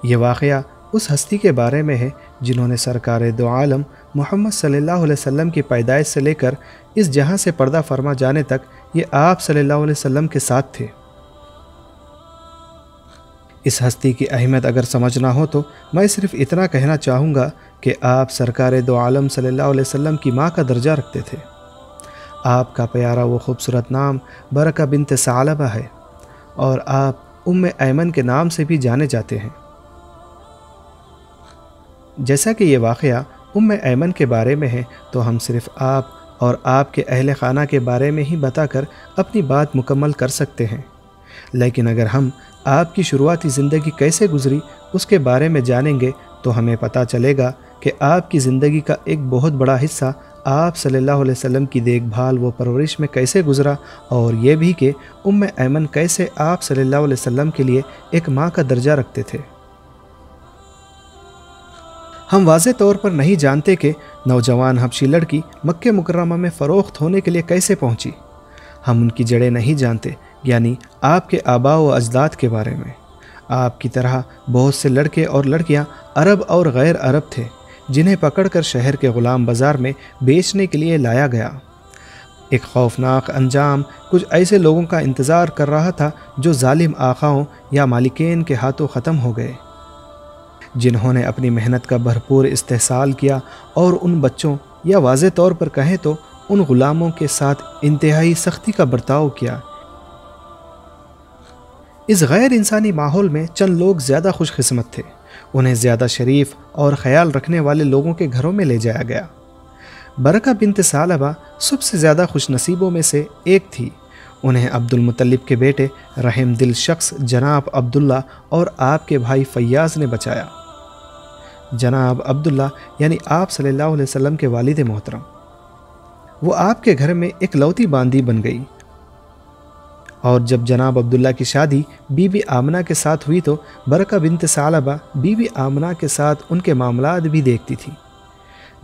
یہ واقعہ اس ہستی کے بارے میں ہے جنہوں نے سرکار دو عالم محمد صلی اللہ علیہ وسلم کی پیدائش سے لے کر اس جہاں سے پردہ فرما جانے تک یہ آپ صلی اللہ علیہ وسلم کے ساتھ تھے۔ اس ہستی کی اہمیت اگر سمجھنا ہو تو میں صرف اتنا کہنا چاہوں گا کہ آپ سرکار دو عالم صلی اللہ علیہ وسلم کی ماں کا درجہ رکھتے تھے۔ آپ کا پیارا وہ خوبصورت نام برکہ بنت ثعلبہ ہے اور آپ ام ایمن کے نام سے بھی جانے جاتے ہیں۔ جیسا کہ یہ واقعہ ام ایمن کے بارے میں ہے تو ہم صرف آپ اور آپ کے اہل خانہ کے بارے میں ہی بتا کر اپنی بات مکمل کر سکتے ہیں، لیکن اگر ہم آپ کی شروعاتی زندگی کیسے گزری اس کے بارے میں جانیں گے تو ہمیں پتہ چلے گا کہ آپ کی زندگی کا ایک بہت بڑا حصہ آپ صلی اللہ علیہ وسلم کی دیکھ بھال و پرورش میں کیسے گزرا، اور یہ بھی کہ ام ایمن کیسے آپ صلی اللہ علیہ وسلم کے لیے ایک ماں کا درجہ رکھتے تھے۔ ہم واضح طور پر نہیں جانتے کہ نوجوان حبشی لڑکی مکہ مکرمہ میں فروخت ہونے کے لیے کیسے پہنچی۔ ہم ان کی جڑیں نہیں جانتے، یعنی آپ کے آباء و اجداد کے بارے میں۔ آپ کی طرح بہت سے لڑکے اور لڑکیاں عرب اور غیر عرب تھے جنہیں پکڑ کر شہر کے غلام بازار میں بیچنے کے لیے لایا گیا۔ ایک خوفناک انجام کچھ ایسے لوگوں کا انتظار کر رہا تھا جو ظالم آقاؤں یا مالکین کے ہاتھوں ختم ہو گئے، جنہوں نے اپنی محنت کا بھرپور استحصال کیا اور ان بچوں یا واضح طور پر کہیں تو ان غلاموں کے ساتھ انتہائی سختی کا برتاؤ کیا۔ اس غیر انسانی ماحول میں چند لوگ زیادہ خوش قسمت تھے، انہیں زیادہ شریف اور خیال رکھنے والے لوگوں کے گھروں میں لے جایا گیا۔ برکہ بنت ثعلبہ سب سے زیادہ خوش نصیبوں میں سے ایک تھی۔ انہیں عبد المطلب کے بیٹے رحم دل شخص جناب عبداللہ اور آپ کے بھائی فیاض نے بچایا۔ جناب عبداللہ یعنی آپ صلی اللہ علیہ وسلم کے والد محترم، وہ آپ کے گھر میں ایک لوتی باندی بن گئی، اور جب جناب عبداللہ کی شادی بی بی آمنہ کے ساتھ ہوئی تو برکہ بنت ثعلبہ بی بی آمنہ کے ساتھ ان کے معاملات بھی دیکھتی تھی۔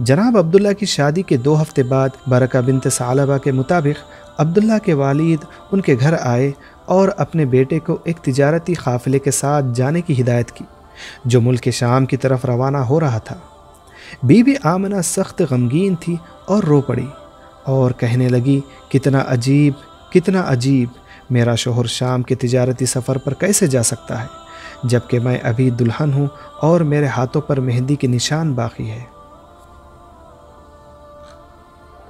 جناب عبداللہ کی شادی کے 2 ہفتے بعد برکہ بنت ثعلبہ کے مطابق عبداللہ کے والد ان کے گھر آئے اور اپنے بیٹے کو ایک تجارتی قافلے کے ساتھ جانے کی ہدایت کی جو ملک شام کی طرف روانہ ہو رہا تھا۔ بی بی آمنہ سخت غمگین تھی اور رو پڑی اور کہنے لگی، کتنا عجیب، میرا شوہر شام کے تجارتی سفر پر کیسے جا سکتا ہے جبکہ میں ابھی دلہن ہوں اور میرے ہاتھوں پر مہندی کے نشان باقی ہے۔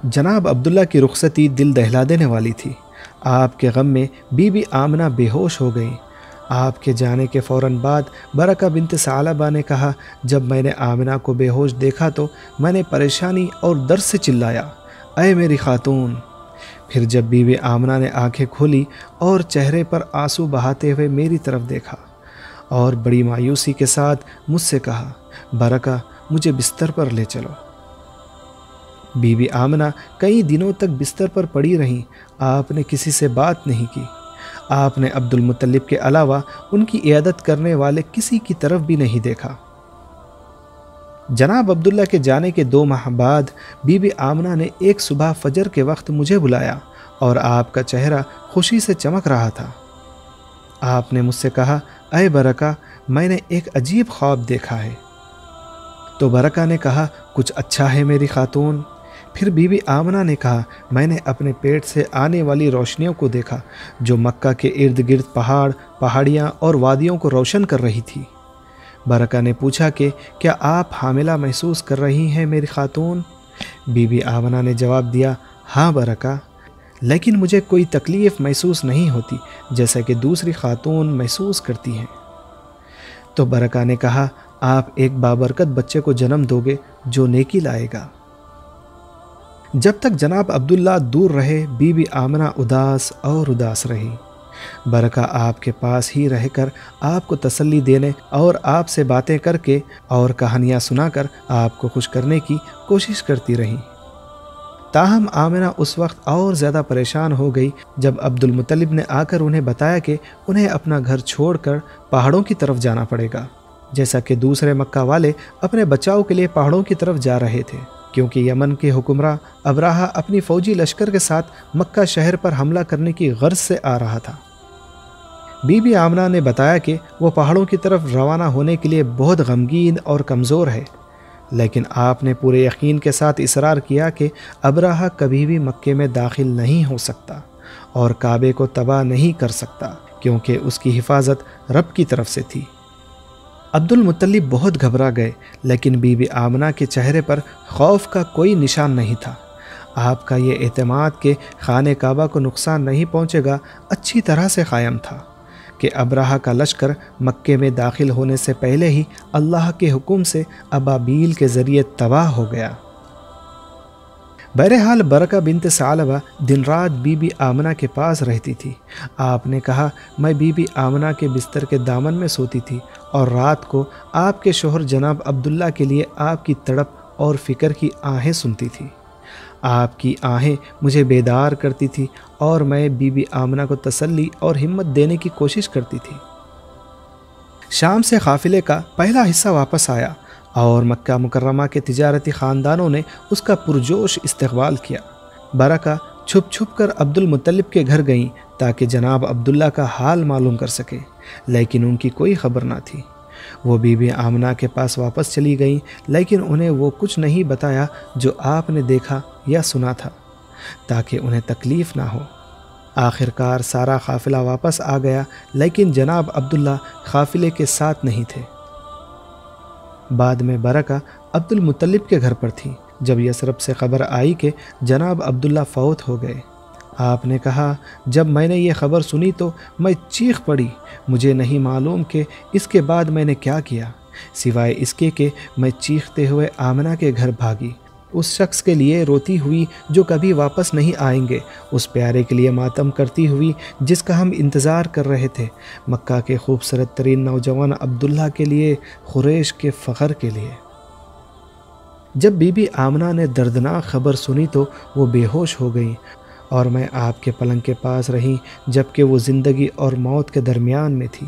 جناب عبداللہ کی رخصتی دل دہلا دینے والی تھی۔ آپ کے غم میں بی بی آمنہ بے ہوش ہو گئیں۔ آپ کے جانے کے فوراً بعد برکہ بنت ثعلبہ نے کہا، جب میں نے آمنہ کو بے ہوش دیکھا تو میں نے پریشانی اور درد سے چلایا، اے میری خاتون۔ پھر جب بی بی آمنہ نے آنکھیں کھولی اور چہرے پر آنسو بہاتے ہوئے میری طرف دیکھا اور بڑی مایوسی کے ساتھ مجھ سے کہا، برکہ مجھے بستر پر لے چلو۔ بی بی آمنہ کئی دنوں تک بستر پر پڑی رہیں۔ آپ نے کسی سے بات نہیں کی۔ آپ نے عبد المطلب کے علاوہ ان کی عیادت کرنے والے کسی کی طرف بھی نہیں دیکھا۔ جناب عبداللہ کے جانے کے 2 ماہ بعد بی بی آمنہ نے ایک صبح فجر کے وقت مجھے بلایا اور آپ کا چہرہ خوشی سے چمک رہا تھا۔ آپ نے مجھ سے کہا، اے برکہ، میں نے ایک عجیب خواب دیکھا ہے۔ تو برکہ نے کہا، کچھ اچھا ہے میری خاتون؟ پھر بی بی آمنہ نے کہا، میں نے اپنے پیٹ سے آنے والی روشنیوں کو دیکھا جو مکہ کے ارد گرد پہاڑیاں اور وادیوں کو روشن کر رہی تھی۔ برکہ نے پوچھا کہ کیا آپ حاملہ محسوس کر رہی ہیں میری خاتون؟ بی بی آمنہ نے جواب دیا، ہاں برکہ، لیکن مجھے کوئی تکلیف محسوس نہیں ہوتی جیسا کہ دوسری خاتون محسوس کرتی ہیں۔ تو برکہ نے کہا، آپ ایک بابرکت بچے کو جنم دو گے جو نیکی لائے گا۔ جب تک جناب عبداللہ دور رہے بی بی آمنہ اداس رہی۔ برکہ آپ کے پاس ہی رہ کر آپ کو تسلی دینے اور آپ سے باتیں کر کے اور کہانیاں سنا کر آپ کو خوش کرنے کی کوشش کرتی رہیں۔ تاہم آمنہ اس وقت اور زیادہ پریشان ہو گئی جب عبد المطلب نے آ کر انہیں بتایا کہ انہیں اپنا گھر چھوڑ کر پہاڑوں کی طرف جانا پڑے گا، جیسا کہ دوسرے مکہ والے اپنے بچاؤ کے لیے پہاڑوں کی طرف جا رہے تھے، کیونکہ یمن کے حکمراں ابراہہ اپنی فوجی لشکر کے ساتھ مکہ شہر پر حملہ کرنے کی غرض سے آ رہا تھا۔ بی بی آمنہ نے بتایا کہ وہ پہاڑوں کی طرف روانہ ہونے کے لیے بہت غمگین اور کمزور ہے، لیکن آپ نے پورے یقین کے ساتھ اصرار کیا کہ ابرہہ کبھی بھی مکے میں داخل نہیں ہو سکتا اور کعبے کو تباہ نہیں کر سکتا، کیونکہ اس کی حفاظت رب کی طرف سے تھی۔ عبد المطلب بہت گھبرا گئے، لیکن بی بی آمنہ کے چہرے پر خوف کا کوئی نشان نہیں تھا۔ آپ کا یہ اعتماد کہ خانہ کعبہ کو نقصان نہیں پہنچے گا اچھی طرح سے قائم تھا کہ ابرہہ کا لشکر مکے میں داخل ہونے سے پہلے ہی اللہ کے حکم سے ابابیل کے ذریعے تباہ ہو گیا۔ بہرحال برکہ بنت ثعلبہ دن رات بی بی آمنہ کے پاس رہتی تھی۔ آپ نے کہا، میں بی بی آمنہ کے بستر کے دامن میں سوتی تھی اور رات کو آپ کے شوہر جناب عبداللہ کے لیے آپ کی تڑپ اور فکر کی آہیں سنتی تھی۔ آپ کی آہیں مجھے بیدار کرتی تھی اور میں بی بی آمنہ کو تسلی اور ہمت دینے کی کوشش کرتی تھی۔ شام سے قافلے کا پہلا حصہ واپس آیا اور مکہ مکرمہ کے تجارتی خاندانوں نے اس کا پرجوش استقبال کیا۔ برکہ چھپ چھپ کر عبد المطلب کے گھر گئیں تاکہ جناب عبداللہ کا حال معلوم کر سکے، لیکن ان کی کوئی خبر نہ تھی۔ وہ بی بی آمنہ کے پاس واپس چلی گئیں، لیکن انہیں وہ کچھ نہیں بتایا جو آپ نے دیکھا یا سنا تھا، تاکہ انہیں تکلیف نہ ہو۔ آخر کار سارا قافلہ واپس آ گیا، لیکن جناب عبداللہ قافلے کے ساتھ نہیں تھے۔ بعد میں برکہ عبد المطلب کے گھر پر تھی جب یثرب سے خبر آئی کہ جناب عبداللہ فوت ہو گئے۔ آپ نے کہا، جب میں نے یہ خبر سنی تو میں چیخ پڑی۔ مجھے نہیں معلوم کہ اس کے بعد میں نے کیا کیا، سوائے اس کے کہ میں چیختے ہوئے آمنہ کے گھر بھاگی، اس شخص کے لیے روتی ہوئی جو کبھی واپس نہیں آئیں گے، اس پیارے کے لیے ماتم کرتی ہوئی جس کا ہم انتظار کر رہے تھے، مکہ کے خوبصورت ترین نوجوان عبداللہ کے لیے، قریش کے فخر کے لیے۔ جب بی بی آمنہ نے دردناک خبر سنی تو وہ بے ہوش ہو گئیں اور میں آپ کے پلنگ کے پاس رہی جبکہ وہ زندگی اور موت کے درمیان میں تھی۔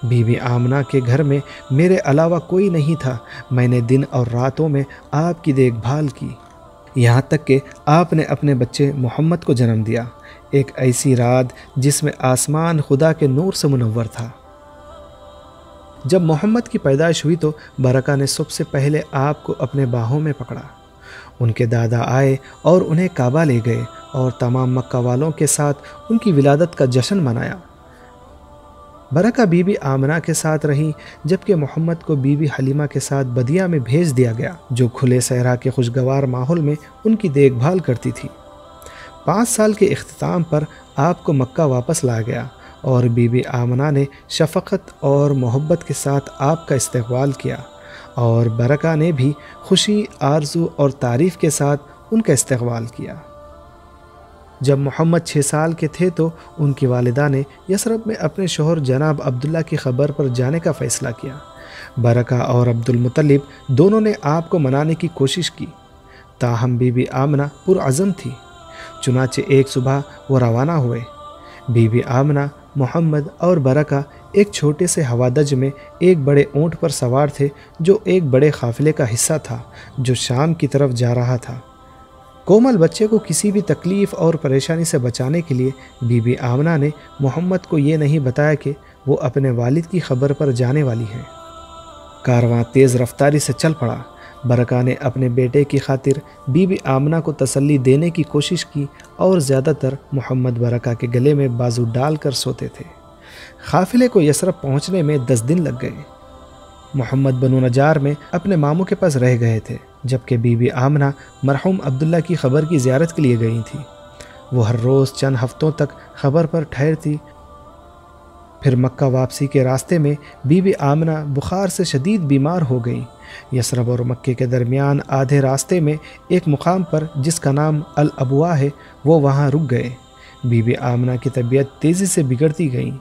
بی بی آمنہ کے گھر میں میرے علاوہ کوئی نہیں تھا۔ میں نے دن اور راتوں میں آپ کی دیکھ بھال کی، یہاں تک کہ آپ نے اپنے بچے محمد کو جنم دیا، ایک ایسی رات جس میں آسمان خدا کے نور سے منور تھا۔ جب محمد کی پیدائش ہوئی تو برکہ نے سب سے پہلے آپ کو اپنے باہوں میں پکڑا۔ ان کے دادا آئے اور انہیں کعبہ لے گئے اور تمام مکہ والوں کے ساتھ ان کی ولادت کا جشن منایا۔ برکہ بی بی آمنہ کے ساتھ رہیں جبکہ محمد کو بی بی حلیمہ کے ساتھ بدیہ میں بھیج دیا گیا، جو کھلے صحرا کے خوشگوار ماحول میں ان کی دیکھ بھال کرتی تھی۔ 5 سال کے اختتام پر آپ کو مکہ واپس لایا گیا اور بی بی آمنہ نے شفقت اور محبت کے ساتھ آپ کا استقبال کیا، اور برکہ نے بھی خوشی، آرزو اور تعریف کے ساتھ ان کا استقبال کیا۔ جب محمد 6 سال کے تھے تو ان کی والدہ نے یثرب میں اپنے شوہر جناب عبداللہ کی خبر پر جانے کا فیصلہ کیا۔ برکہ اور عبد المطلب دونوں نے آپ کو منانے کی کوشش کی، تاہم بی بی آمنہ پرعزم تھی۔ چنانچہ ایک صبح وہ روانہ ہوئے۔ بی بی آمنہ، محمد اور برکہ ایک چھوٹے سے ہوادج میں ایک بڑے اونٹ پر سوار تھے جو ایک بڑے قافلے کا حصہ تھا جو شام کی طرف جا رہا تھا۔ کومل بچے کو کسی بھی تکلیف اور پریشانی سے بچانے کے لیے بی بی آمنہ نے محمد کو یہ نہیں بتایا کہ وہ اپنے والد کی خبر پر جانے والی ہیں۔ کارواں تیز رفتاری سے چل پڑا۔ برکہ نے اپنے بیٹے کی خاطر بی بی آمنہ کو تسلی دینے کی کوشش کی اور زیادہ تر محمد برکہ کے گلے میں بازو ڈال کر سوتے تھے۔ قافلے کو یثرب پہنچنے میں 10 دن لگ گئے۔ محمد بنو نجار میں اپنے ماموں کے پاس رہ گئے تھے، جبکہ بی بی آمنہ مرحوم عبداللہ کی خبر کی زیارت کے لیے گئی تھی۔ وہ ہر روز چند ہفتوں تک خبر پر ٹھہرتی۔ پھر مکہ واپسی کے راستے میں بی بی آمنہ بخار سے شدید بیمار ہو گئی۔ یثرب اور مکے کے درمیان آدھے راستے میں ایک مقام پر جس کا نام الابوا ہے، وہ وہاں رک گئے۔ بی بی آمنہ کی طبیعت تیزی سے بگڑتی گئی۔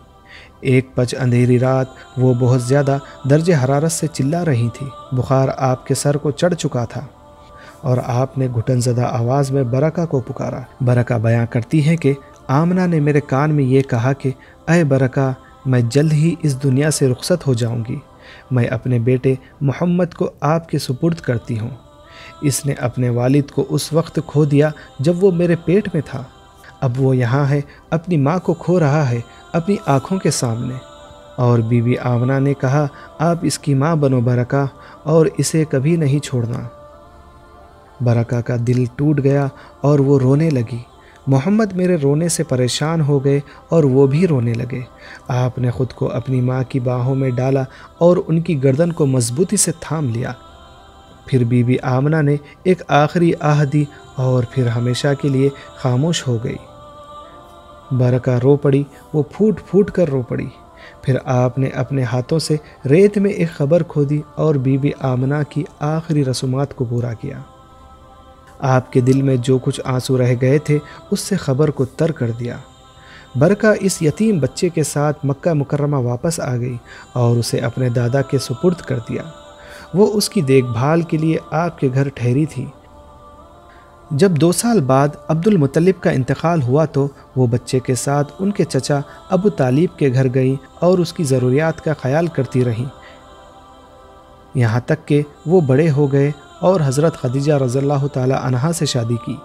ایک پچ اندھیری رات وہ بہت زیادہ درجہ حرارت سے چلا رہی تھی۔ بخار آپ کے سر کو چڑھ چکا تھا اور آپ نے گھٹن زدہ آواز میں برکہ کو پکارا۔ برکہ بیان کرتی ہے کہ آمنہ نے میرے کان میں یہ کہا کہ اے برکہ، میں جلد ہی اس دنیا سے رخصت ہو جاؤں گی۔ میں اپنے بیٹے محمد کو آپ کے سپرد کرتی ہوں۔ اس نے اپنے والد کو اس وقت کھو دیا جب وہ میرے پیٹ میں تھا۔ اب وہ یہاں ہے، اپنی ماں کو کھو رہا ہے اپنی آنکھوں کے سامنے۔ اور بی بی آمنہ نے کہا آپ اس کی ماں بنو برکہ اور اسے کبھی نہیں چھوڑنا۔ برکہ کا دل ٹوٹ گیا اور وہ رونے لگی۔ محمد میرے رونے سے پریشان ہو گئے اور وہ بھی رونے لگے۔ آپ نے خود کو اپنی ماں کی باہوں میں ڈالا اور ان کی گردن کو مضبوطی سے تھام لیا۔ پھر بی بی آمنہ نے ایک آخری آہ دی اور پھر ہمیشہ کے لیے خاموش ہو گئی۔ برکہ رو پڑی، وہ پھوٹ پھوٹ کر رو پڑی۔ پھر آپ نے اپنے ہاتھوں سے ریت میں ایک قبر کھودی اور بی بی آمنہ کی آخری رسومات کو پورا کیا۔ آپ کے دل میں جو کچھ آنسو رہ گئے تھے اس سے قبر کو تر کر دیا۔ برکہ اس یتیم بچے کے ساتھ مکہ مکرمہ واپس آ گئی اور اسے اپنے دادا کے سپرد کر دیا۔ وہ اس کی دیکھ بھال کے لیے آپ کے گھر ٹھہری تھی۔ جب 2 سال بعد عبد المطلب کا انتقال ہوا تو وہ بچے کے ساتھ ان کے چچا ابو طالب کے گھر گئی اور اس کی ضروریات کا خیال کرتی رہیں، یہاں تک کہ وہ بڑے ہو گئے اور حضرت خدیجہ رضی اللہ تعالی عنہا سے شادی کی۔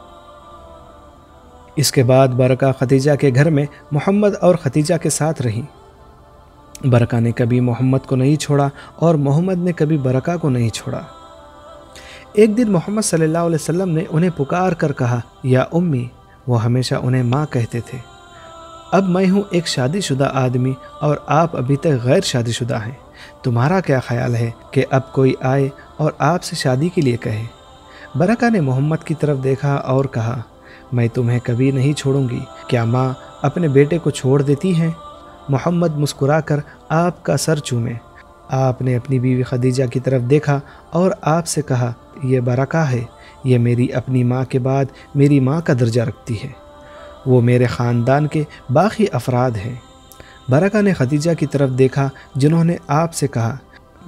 اس کے بعد برکہ خدیجہ کے گھر میں محمد اور خدیجہ کے ساتھ رہی۔ برکہ نے کبھی محمد کو نہیں چھوڑا اور محمد نے کبھی برکہ کو نہیں چھوڑا۔ ایک دن محمد صلی اللہ علیہ وسلم نے انہیں پکار کر کہا یا امی، وہ ہمیشہ انہیں ماں کہتے تھے۔ اب میں ہوں ایک شادی شدہ آدمی اور آپ ابھی تک غیر شادی شدہ ہیں، تمہارا کیا خیال ہے کہ اب کوئی آئے اور آپ سے شادی کے لیے کہے؟ برکہ نے محمد کی طرف دیکھا اور کہا میں تمہیں کبھی نہیں چھوڑوں گی، کیا ماں اپنے بیٹے کو چھوڑ دیتی ہے؟ محمد مسکرا کر آپ کا سر چومے۔ آپ نے اپنی بیوی خدیجہ کی طرف دیکھا اور آپ سے کہا یہ برکہ ہے، یہ میری اپنی ماں کے بعد میری ماں کا درجہ رکھتی ہے، وہ میرے خاندان کے باقی افراد ہیں۔ برکہ نے خدیجہ کی طرف دیکھا جنہوں نے آپ سے کہا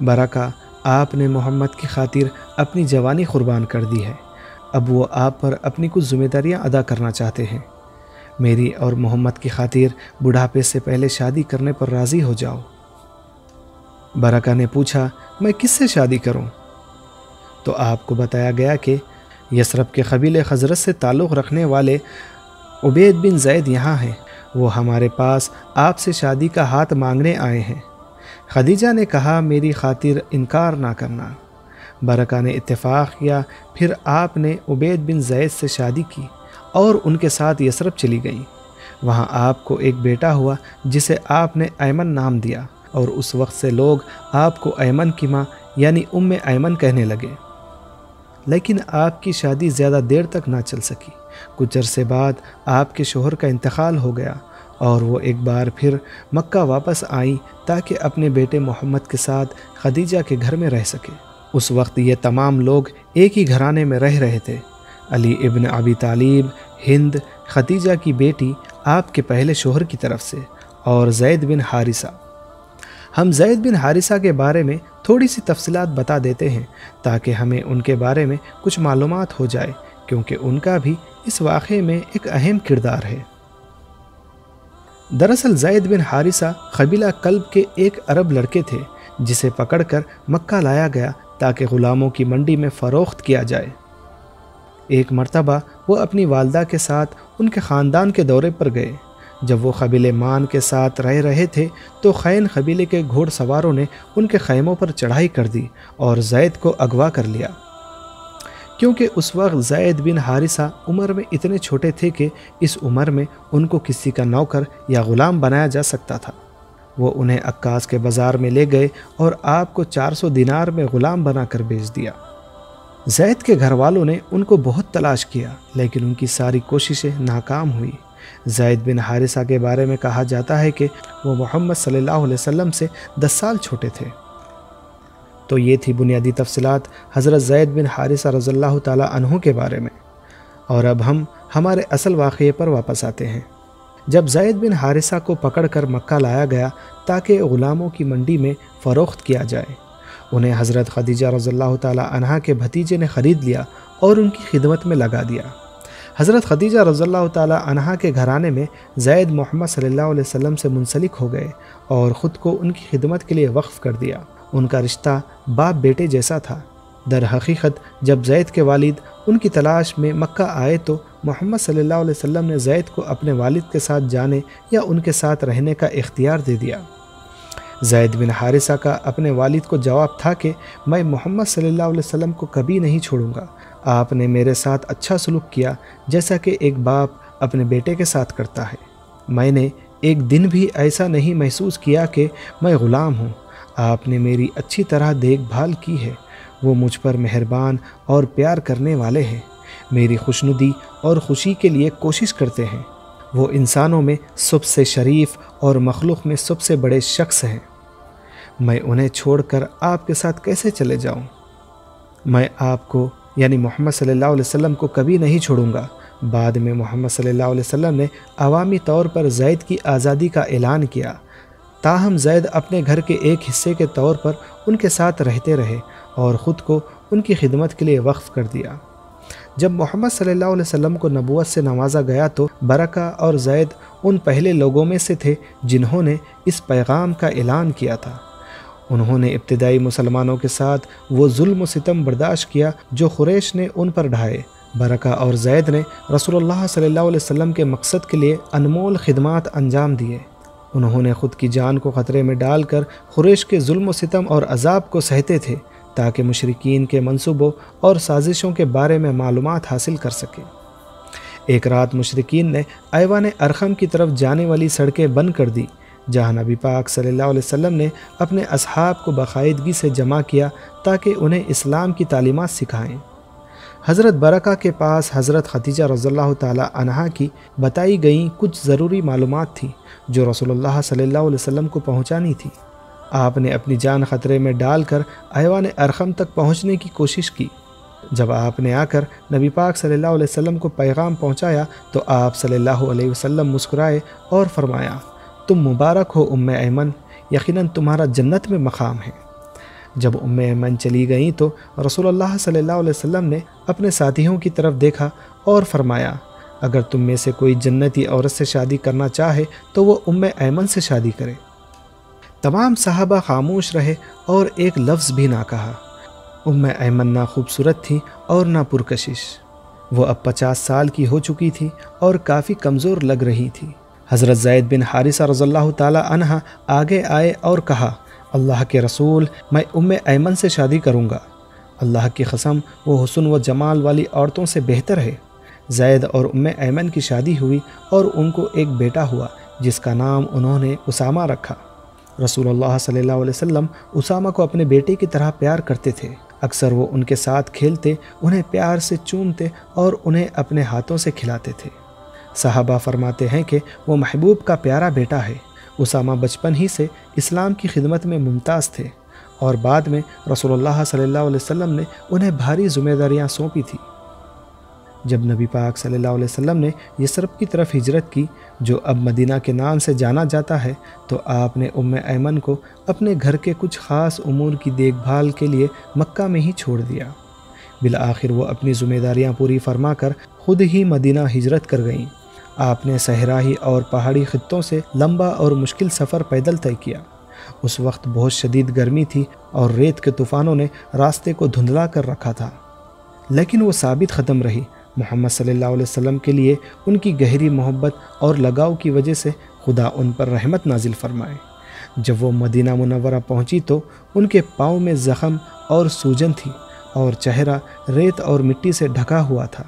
برکہ آپ نے محمد کی خاطر اپنی جوانی قربان کر دی ہے، اب وہ آپ پر اپنی کچھ ذمہ داریاں ادا کرنا چاہتے ہیں، میری اور محمد کی خاطر بڑھاپے سے پہلے شادی کرنے پر راضی ہو جاؤ۔ برکہ نے پوچھا میں کس سے شادی کروں؟ تو آپ کو بتایا گیا کہ یثرب کے قبیلے خزرج سے تعلق رکھنے والے عبید بن زید یہاں ہیں، وہ ہمارے پاس آپ سے شادی کا ہاتھ مانگنے آئے ہیں۔ خدیجہ نے کہا میری خاطر انکار نہ کرنا۔ برکہ نے اتفاق کیا، پھر آپ نے عبید بن زید سے شادی کی اور ان کے ساتھ یثرب چلی گئیں۔ وہاں آپ کو ایک بیٹا ہوا جسے آپ نے ایمن نام دیا، اور اس وقت سے لوگ آپ کو ایمن کی ماں یعنی ام ایمن کہنے لگے۔ لیکن آپ کی شادی زیادہ دیر تک نہ چل سکی۔ کچھ عرصے بعد آپ کے شوہر کا انتقال ہو گیا اور وہ ایک بار پھر مکہ واپس آئیں تاکہ اپنے بیٹے محمد کے ساتھ خدیجہ کے گھر میں رہ سکے۔ اس وقت یہ تمام لوگ ایک ہی گھرانے میں رہ رہے تھے، علی ابن ابی طالب، ہند خدیجہ کی بیٹی آپ کے پہلے شوہر کی طرف سے، اور زید بن حارثہ۔ ہم زید بن حارثہ کے بارے میں تھوڑی سی تفصیلات بتا دیتے ہیں تاکہ ہمیں ان کے بارے میں کچھ معلومات ہو جائے، کیونکہ ان کا بھی اس واقعے میں ایک اہم کردار ہے۔ دراصل زید بن حارثہ قبیلہ کلب کے ایک عرب لڑکے تھے جسے پکڑ کر مکہ لایا گیا تاکہ غلاموں کی منڈی میں فروخت کیا جائے۔ ایک مرتبہ وہ اپنی والدہ کے ساتھ ان کے خاندان کے دورے پر گئے۔ جب وہ قبیلے مان کے ساتھ رہ رہے تھے تو خین قبیلے کے گھوڑ سواروں نے ان کے خیموں پر چڑھائی کر دی اور زید کو اغوا کر لیا۔ کیونکہ اس وقت زید بن حارثہ عمر میں اتنے چھوٹے تھے کہ اس عمر میں ان کو کسی کا نوکر یا غلام بنایا جا سکتا تھا۔ وہ انہیں عکاظ کے بازار میں لے گئے اور آپ کو 400 دینار میں غلام بنا کر بیچ دیا۔ زید کے گھر والوں نے ان کو بہت تلاش کیا لیکن ان کی ساری کوششیں ناکام ہوئی۔ زید بن حارثہ کے بارے میں کہا جاتا ہے کہ وہ محمد صلی اللہ علیہ وسلم سے 10 سال چھوٹے تھے۔ تو یہ تھی بنیادی تفصیلات حضرت زید بن حارثہ رضی اللہ تعالی عنہ کے بارے میں۔ اور اب ہم ہمارے اصل واقعے پر واپس آتے ہیں۔ جب زید بن حارثہ کو پکڑ کر مکہ لایا گیا تاکہ غلاموں کی منڈی میں فروخت کیا جائے، انہیں حضرت خدیجہ رضی اللہ تعالی عنہا کے بھتیجے نے خرید لیا اور ان کی خدمت میں لگا دیا۔ حضرت خدیجہ رضی اللہ تعالی عنہا کے گھرانے میں زید محمد صلی اللہ علیہ وسلم سے منسلک ہو گئے اور خود کو ان کی خدمت کے لیے وقف کر دیا۔ ان کا رشتہ باپ بیٹے جیسا تھا۔ در حقیقت جب زید کے والد ان کی تلاش میں مکہ آئے تو محمد صلی اللہ علیہ وسلم نے زید کو اپنے والد کے ساتھ جانے یا ان کے ساتھ رہنے کا اختیار دے دیا۔ زید بن حارثہ کا اپنے والد کو جواب تھا کہ میں محمد صلی اللہ علیہ وسلم کو کبھی نہیں چھوڑوں گا، آپ نے میرے ساتھ اچھا سلوک کیا جیسا کہ ایک باپ اپنے بیٹے کے ساتھ کرتا ہے۔ میں نے ایک دن بھی ایسا نہیں محسوس کیا کہ میں غلام ہوں، آپ نے میری اچھی طرح دیکھ بھال کی ہے، وہ مجھ پر مہربان اور پیار کرنے والے ہیں، میری خوشنودی اور خوشی کے لیے کوشش کرتے ہیں، وہ انسانوں میں سب سے شریف اور مخلوق میں سب سے بڑے شخص ہیں، میں انہیں چھوڑ کر آپ کے ساتھ کیسے چلے جاؤں؟ میں آپ کو یعنی محمد صلی اللہ علیہ وسلم کو کبھی نہیں چھوڑوں گا۔ بعد میں محمد صلی اللہ علیہ وسلم نے عوامی طور پر زید کی آزادی کا اعلان کیا، تاہم زید اپنے گھر کے ایک حصے کے طور پر ان کے ساتھ رہتے رہے اور خود کو ان کی خدمت کے لیے وقف کر دیا۔ جب محمد صلی اللہ علیہ وسلم کو نبوت سے نوازا گیا تو برکہ اور زید ان پہلے لوگوں میں سے تھے جنہوں نے اس پیغام کا اعلان کیا تھا۔ انہوں نے ابتدائی مسلمانوں کے ساتھ وہ ظلم و ستم برداشت کیا جو قریش نے ان پر ڈھائے۔ برکہ اور زید نے رسول اللہ صلی اللہ علیہ وسلم کے مقصد کے لیے انمول خدمات انجام دیے۔ انہوں نے خود کی جان کو خطرے میں ڈال کر قریش کے ظلم و ستم اور عذاب کو سہتے تھے تاکہ مشرکین کے منصوبوں اور سازشوں کے بارے میں معلومات حاصل کر سکیں۔ ایک رات مشرکین نے ایوان ارقم کی طرف جانے والی سڑکیں بند کر دی، جہاں نبی پاک صلی اللہ علیہ وسلم نے اپنے اصحاب کو باقاعدگی سے جمع کیا تاکہ انہیں اسلام کی تعلیمات سکھائیں۔ حضرت برکہ کے پاس حضرت خدیجہ رضی اللہ تعالی عنہا کی بتائی گئیں کچھ ضروری معلومات تھیں جو رسول اللہ صلی اللہ علیہ وسلم کو پہنچانی تھی۔ آپ نے اپنی جان خطرے میں ڈال کر ایوان ارقم تک پہنچنے کی کوشش کی۔ جب آپ نے آ کر نبی پاک صلی اللہ علیہ وسلم کو پیغام پہنچایا تو آپ صلی اللہ علیہ وسلم مسکرائے اور فرمایا، تم مبارک ہو ام ایمن، یقیناً تمہارا جنت میں مقام ہے۔ جب ام ایمن چلی گئیں تو رسول اللہ صلی اللہ علیہ وسلم نے اپنے ساتھیوں کی طرف دیکھا اور فرمایا، اگر تم میں سے کوئی جنتی عورت سے شادی کرنا چاہے تو وہ ام ایمن سے شادی کرے۔ تمام صحابہ خاموش رہے اور ایک لفظ بھی نہ کہا۔ ام ایمن نہ خوبصورت تھی اور نہ پرکشش، وہ اب 50 سال کی ہو چکی تھی اور کافی کمزور لگ رہی تھی۔ حضرت زید بن حارثہ رضی اللہ تعالی عنہ آگے آئے اور کہا، اللہ کے رسول، میں ام ایمن سے شادی کروں گا، اللہ کی قسم وہ حسن و جمال والی عورتوں سے بہتر ہے۔ زید اور ام ایمن کی شادی ہوئی اور ان کو ایک بیٹا ہوا جس کا نام انہوں نے اسامہ رکھا۔ رسول اللہ صلی اللہ علیہ وسلم اسامہ کو اپنے بیٹے کی طرح پیار کرتے تھے، اکثر وہ ان کے ساتھ کھیلتے، انہیں پیار سے چومتے اور انہیں اپنے ہاتھوں سے کھلاتے تھے۔ صحابہ فرماتے ہیں کہ وہ محبوب کا پیارا بیٹا ہے۔ اسامہ بچپن ہی سے اسلام کی خدمت میں ممتاز تھے اور بعد میں رسول اللہ صلی اللہ علیہ وسلم نے انہیں بھاری ذمہ داریاں سونپی تھیں۔ جب نبی پاک صلی اللہ علیہ وسلم نے یثرب کی طرف ہجرت کی جو اب مدینہ کے نام سے جانا جاتا ہے تو آپ نے ام ایمن کو اپنے گھر کے کچھ خاص امور کی دیکھ بھال کے لیے مکہ میں ہی چھوڑ دیا۔ بالآخر وہ اپنی ذمہ داریاں پوری فرما کر خود ہی مدینہ ہجرت کر گئیں۔ آپ نے صحرائی اور پہاڑی خطوں سے لمبا اور مشکل سفر پیدل طے کیا۔ اس وقت بہت شدید گرمی تھی اور ریت کے طوفانوں نے راستے کو دھندلا کر رکھا تھا، لیکن وہ ثابت قدم رہی۔ محمد صلی اللہ علیہ وسلم کے لیے ان کی گہری محبت اور لگاؤ کی وجہ سے خدا ان پر رحمت نازل فرمائے۔ جب وہ مدینہ منورہ پہنچی تو ان کے پاؤں میں زخم اور سوجن تھی اور چہرہ ریت اور مٹی سے ڈھکا ہوا تھا۔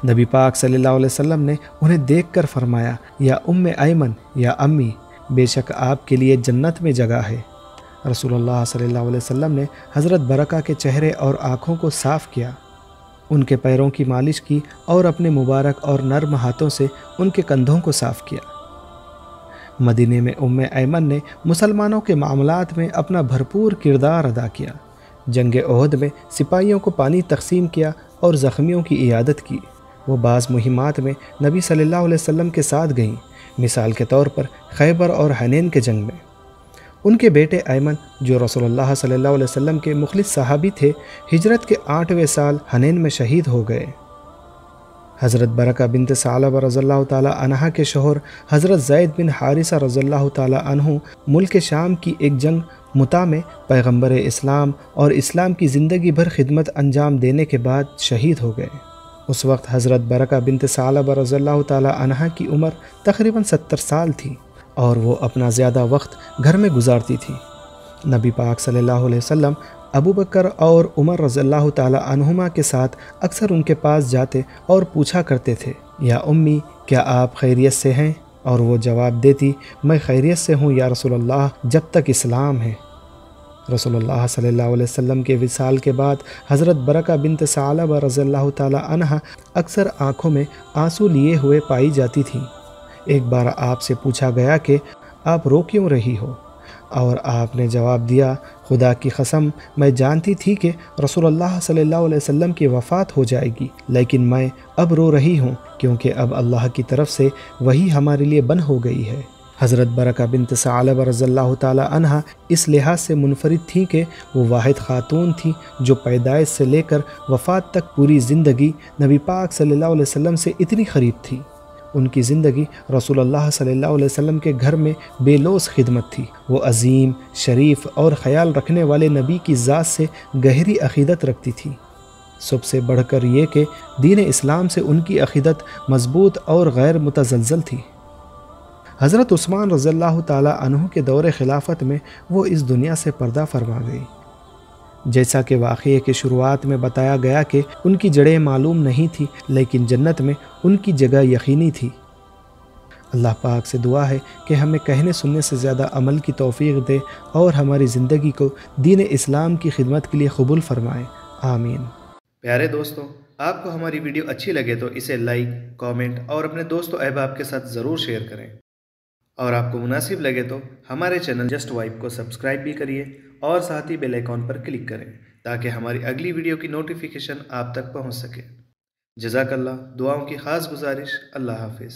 نبی پاک صلی اللہ علیہ وسلم نے انہیں دیکھ کر فرمایا، یا ام ایمن، یا امی، بے شک آپ کے لیے جنت میں جگہ ہے۔ رسول اللہ صلی اللہ علیہ وسلم نے حضرت برکہ کے چہرے اور آنکھوں کو صاف کیا، ان کے پیروں کی مالش کی اور اپنے مبارک اور نرم ہاتھوں سے ان کے کندھوں کو صاف کیا۔ مدینے میں ام ایمن نے مسلمانوں کے معاملات میں اپنا بھرپور کردار ادا کیا۔ جنگ احد میں سپاہیوں کو پانی تقسیم کیا اور زخمیوں کی عیادت کی۔ وہ بعض مہمات میں نبی صلی اللہ علیہ وسلم کے ساتھ گئیں، مثال کے طور پر خیبر اور حنین کے جنگ میں۔ ان کے بیٹے ایمن جو رسول اللہ صلی اللہ علیہ وسلم کے مخلص صحابی تھے، ہجرت کے 8ویں سال حنین میں شہید ہو گئے۔ حضرت برکہ بنت ثعلبہ رضی اللہ تعالیٰ عنہ کے شوہر حضرت زید بن حارثہ رضی اللہ تعالیٰ عنہ ملک شام کی ایک جنگ متا میں پیغمبر اسلام اور اسلام کی زندگی بھر خدمت انجام دینے کے بعد شہید ہو گئے۔ اس وقت حضرت برکہ بنت ثعلبہ رضی اللہ تعالیٰ عنہا کی عمر تقریباً 70 سال تھی اور وہ اپنا زیادہ وقت گھر میں گزارتی تھی۔ نبی پاک صلی اللہ علیہ وسلم ابو بکر اور عمر رضی اللہ تعالیٰ عنہما کے ساتھ اکثر ان کے پاس جاتے اور پوچھا کرتے تھے، یا امی کیا آپ خیریت سے ہیں؟ اور وہ جواب دیتی، میں خیریت سے ہوں یا رسول اللہ، جب تک اسلام ہے۔ رسول اللہ صلی اللہ علیہ وسلم کے وصال کے بعد حضرت برکہ بنت ثعلبہ رضی اللہ تعالیٰ عنہا اکثر آنکھوں میں آنسو لیے ہوئے پائی جاتی تھیں۔ ایک بار آپ سے پوچھا گیا کہ آپ رو کیوں رہی ہو؟ اور آپ نے جواب دیا، خدا کی قسم میں جانتی تھی کہ رسول اللہ صلی اللہ علیہ وسلم کی وفات ہو جائے گی، لیکن میں اب رو رہی ہوں کیونکہ اب اللہ کی طرف سے وہی ہمارے لیے بن ہو گئی ہے۔ حضرت برکہ بنت ثعلبہ رضی اللہ تعالیٰ عنہا اس لحاظ سے منفرد تھیں کہ وہ واحد خاتون تھیں جو پیدائش سے لے کر وفات تک پوری زندگی نبی پاک صلی اللہ علیہ وسلم سے اتنی قریب تھی۔ ان کی زندگی رسول اللہ صلی اللہ علیہ وسلم کے گھر میں بے لوث خدمت تھی۔ وہ عظیم، شریف اور خیال رکھنے والے نبی کی ذات سے گہری عقیدت رکھتی تھی۔ سب سے بڑھ کر یہ کہ دین اسلام سے ان کی عقیدت مضبوط اور غیر متزلزل تھی۔ حضرت عثمان رضی اللہ تعالیٰ عنہ کے دور خلافت میں وہ اس دنیا سے پردہ فرما گئی۔ جیسا کہ واقعے کے شروعات میں بتایا گیا کہ ان کی جڑیں معلوم نہیں تھی، لیکن جنت میں ان کی جگہ یقینی تھی۔ اللہ پاک سے دعا ہے کہ ہمیں کہنے سننے سے زیادہ عمل کی توفیق دے اور ہماری زندگی کو دین اسلام کی خدمت کے لیے قبول فرمائے، آمین۔ پیارے دوستوں، آپ کو ہماری ویڈیو اچھی لگے تو اسے لائک، کامنٹ اور اپنے دوست و احباب کے ساتھ ضرور شیئر کریں، اور آپ کو مناسب لگے تو ہمارے چینل جسٹ وائب کو سبسکرائب بھی کریے اور ساتھ ہی بیل آئیکن پر کلک کریں تاکہ ہماری اگلی ویڈیو کی نوٹیفیکیشن آپ تک پہنچ سکے۔ جزاک اللہ، دعاؤں کی خاص گزارش۔ اللہ حافظ۔